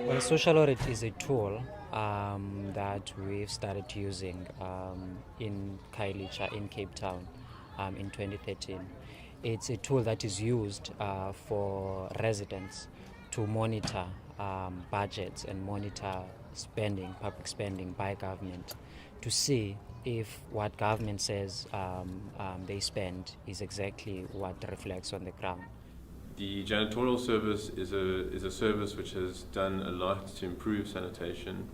Well, social audit is a tool that we've started using in Khayelitsha in Cape Town in 2013. It's a tool that is used for residents to monitor budgets and monitor spending, public spending by government, to see if what government says they spend is exactly what reflects on the ground. The janitorial service is a service which has done a lot to improve sanitation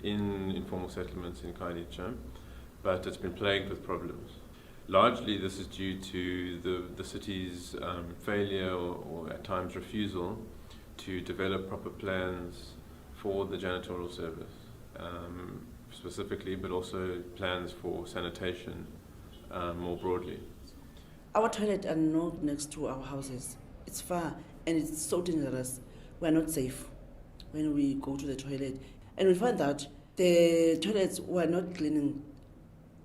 in informal settlements in Khayelitsha, but it's been plagued with problems. Largely this is due to the city's failure or at times refusal to develop proper plans for the janitorial service, specifically, but also plans for sanitation more broadly. Our toilets are not next to our houses. It's far and it's so dangerous. We are not safe when we go to the toilet. And we find that the toilets were not cleaning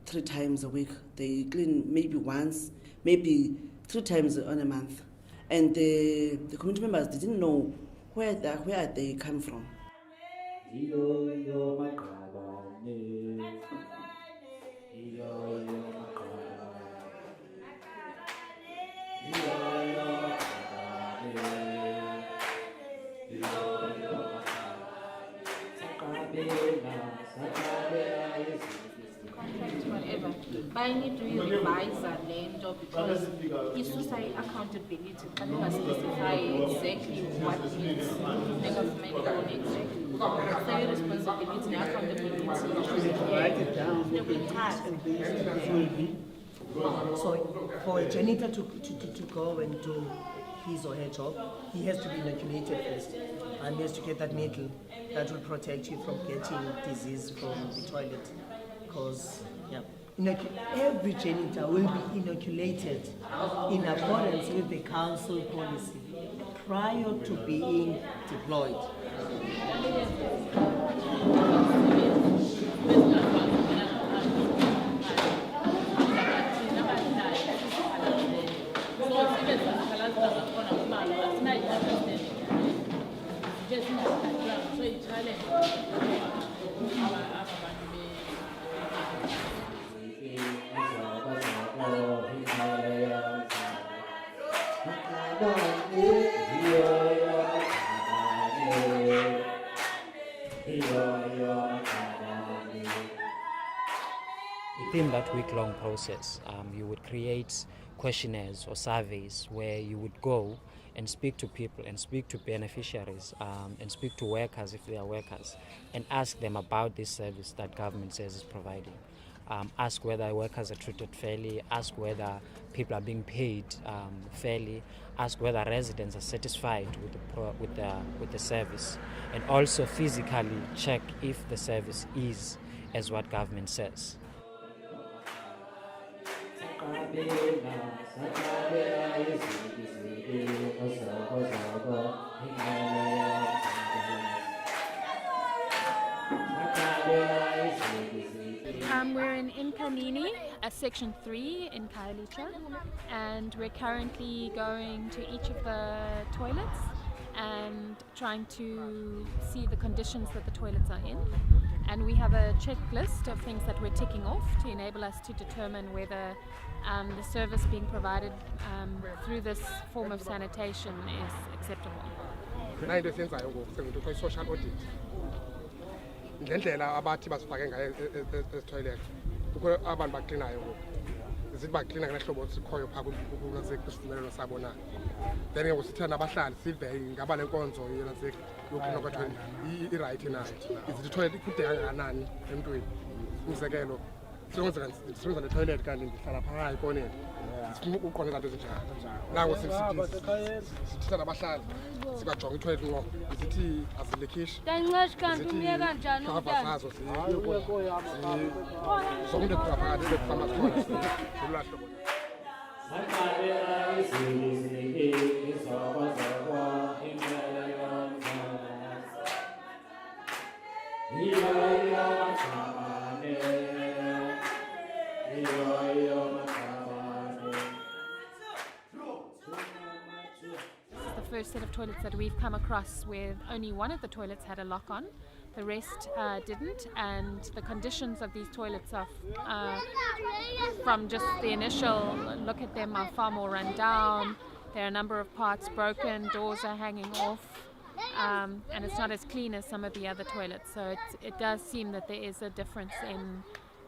3 times a week. They clean maybe once, maybe 3 times on a month. And the community members didn't know where they come from. Whatever. But I need to revise that later because it's accountability. I don't specify exactly what needs the government on exactly. So your responsibility and accountability. Write it down. So for a janitor to go and do his or her job, he has to be inoculated first, and he has to get that needle that will protect you from getting disease from the toilet. Because every janitor will be inoculated in accordance with the council policy prior to being deployed. Within that week-long process, you would create questionnaires or surveys where you would go and speak to people and speak to beneficiaries and speak to workers if they are workers and ask them about this service that government says is providing. Ask whether workers are treated fairly, ask whether people are being paid fairly, ask whether residents are satisfied with the service, and also physically check if the service is as what government says. We're in Nkanini, section 3 in Khayelitsha, and we're currently going to each of the toilets and trying to see the conditions that the toilets are in. And we have a checklist of things that we're ticking off to enable us to determine whether the service being provided through this form of sanitation is acceptable. Social audit. Ngendlela abathi basifake ngayo toilet ukho abantu baklinayo ngoku izithi baklina ngehlobo sikhoyo pha kusivumelelo sabo na then ngosithana abahlali sive ngaba lenkonzo yena yokuklina kwa toilet i-right na izithi toilet ikudeka kangakanani emntwini umzekelo sisebenzisa le toilet kanti ndihlala phakathi ekoneni sifuna uqonda izinto ezinjalo nango sithana abahlali sibajonga itoilet ngqo izithi azilikhishi kancinci kanti umye kanjani umntana zonke phakathi ezifama zikhona kulahlo first set of toilets that we've come across where only one of the toilets had a lock on. The rest didn't, and the conditions of these toilets are, from just the initial look at them, are far more run down. There are a number of parts broken, doors are hanging off, and it's not as clean as some of the other toilets. So it does seem that there is a difference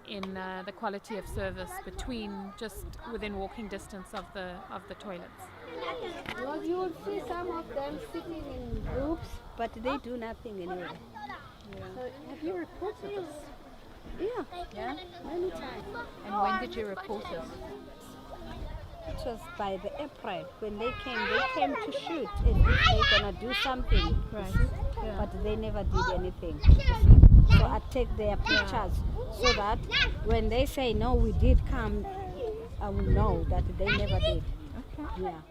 in the quality of service between just within walking distance of the toilets. Well, you will see some of them sitting in groups, but they do nothing anyway. Yeah. So have you reported this? Yeah, many times. And when did you report this? It was by the April when they came to shoot if they're gonna do something, Right. Yeah. but they never did anything. So I take their pictures so that when they say no, we did come, I will know that they never did. Okay. Yeah.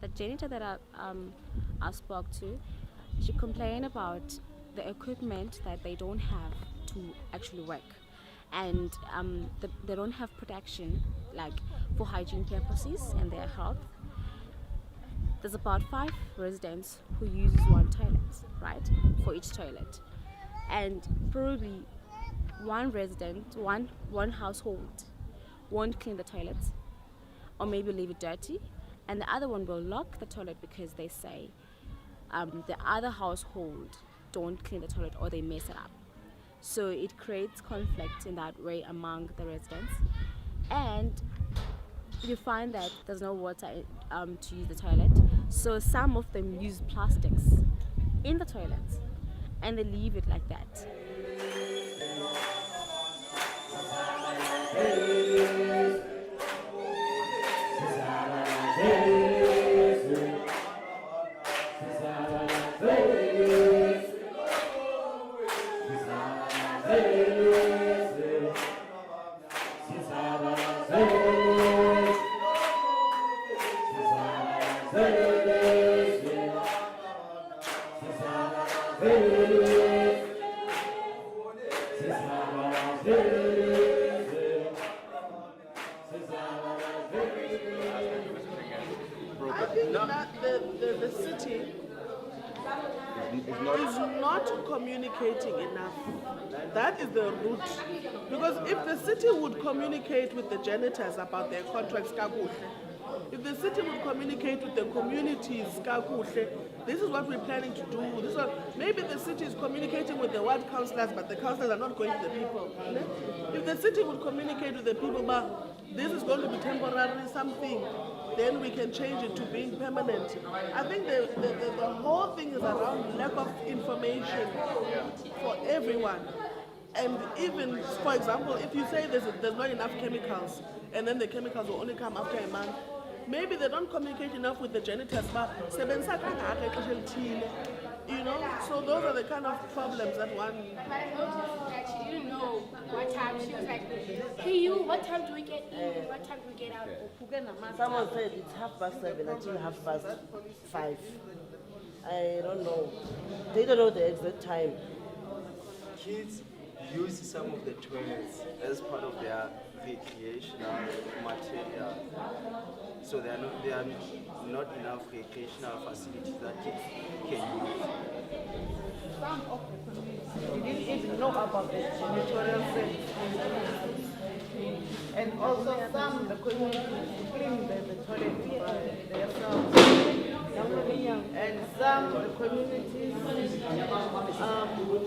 The janitor that I spoke to, she complained about the equipment that they don't have to actually work, and they don't have protection like for hygiene purposes and their health. There's about 5 residents who uses one toilet, right, for each toilet, and probably one resident, one household won't clean the toilets or maybe leave it dirty, and the other one will lock the toilet because they say the other household don't clean the toilet or they mess it up. So it creates conflict in that way among the residents, and you find that there's no water to use the toilet, so some of them use plastics in the toilets and they leave it like that. I think that the city is not communicating enough. That is the root. Because if the city would communicate with the janitors about their contracts, if the city would communicate with the communities, this is what we're planning to do. Maybe the city is communicating with the ward councillors, but the councillors are not going to the people. If the city would communicate with the people, but this is going to be temporary something, then we can change it to being permanent. I think the whole thing is around lack of information for everyone. And even, for example, if you say there's not enough chemicals, and then the chemicals will only come after a month, maybe they don't communicate enough with the janitors, but you know, so those are the kind of problems that one... She didn't know what time. She was like, hey you, what time do we get in? What time do we get out? Someone said it's 7:30 until 5:30. I don't know. They don't know the exact time. Kids use some of the toilets as part of their recreational material. So there are not enough recreational facilities that kids can use. Some of the communities didn't even know about the janitorial service. And also some of the communities clean the toilet themselves. And some of the communities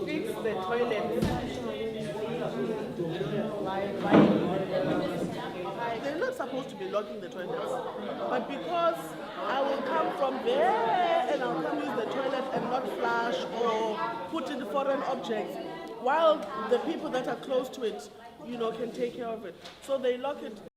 fix the toilets. They're not supposed to be locking the toilets, but because I will come from there and I'll come use the toilet and not flush or put in foreign objects, while the people that are close to it, you know, can take care of it. So they lock it.